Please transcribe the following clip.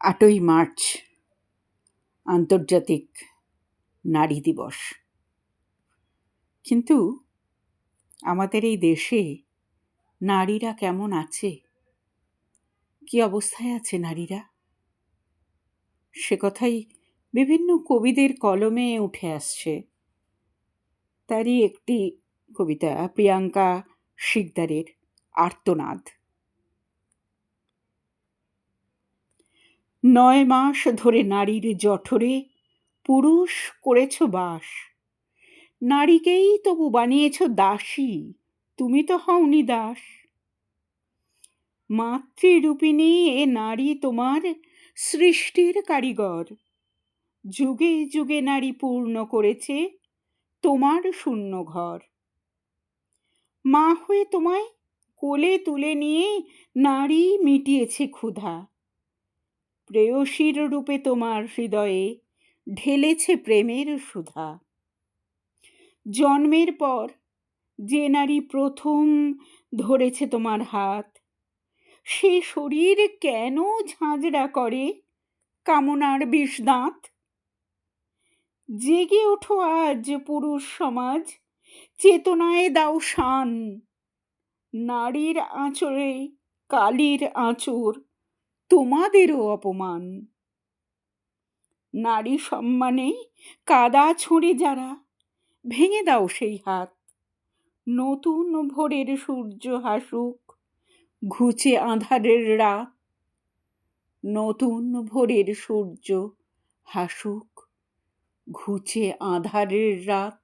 ৮ই March আন্তর্জাতিক নারী দিবস। কিন্তু আমাদের এই দেশে নারীরা কেমন আছে, কি অবস্থায় আছে নারীরা, সে কথাই বিভিন্ন কবিদের কলমে উঠে আসছে। তারই একটি কবিতা প্রিয়াঙ্কা শিকদারের আর্তনাদ। ৯ মাস ধরে নারীর জঠরে পুরুষ করেছ বাস, নারীকেই তবু বানিয়েছ দাসী, তুমি তো হওনি দাস। মাতৃরূপিণী এ নারী তোমার সৃষ্টির কারিগর, যুগে যুগে নারী পূর্ণ করেছে তোমার শূন্য ঘর। মা হয়ে তোমায় কোলে তুলে নিয়ে নারী মিটিয়েছে ক্ষুধা, প্রেয়সীর রূপে তোমার হৃদয়ে ঢেলেছে প্রেমের সুধা। জন্মের পর যে নারী প্রথম ধরেছে তোমার হাত, সে শরীর কেন ঝাঁঝরা করে কামনার বিষ দাঁত। জেগে ওঠো আজ পুরুষ সমাজ, চেতনায় দাও শান, নারীর আঁচড়ে কালির আঁচড় তোমাদেরও অপমান। নারী সম্মানে কাদা ছুঁড়ে যারা, ভেঙে দাও সেই হাত। নতুন ভোরের সূর্য হাসুক ঘুচে আঁধারের রাত, নতুন ভোরের সূর্য হাসুক ঘুচে আঁধারের রাত।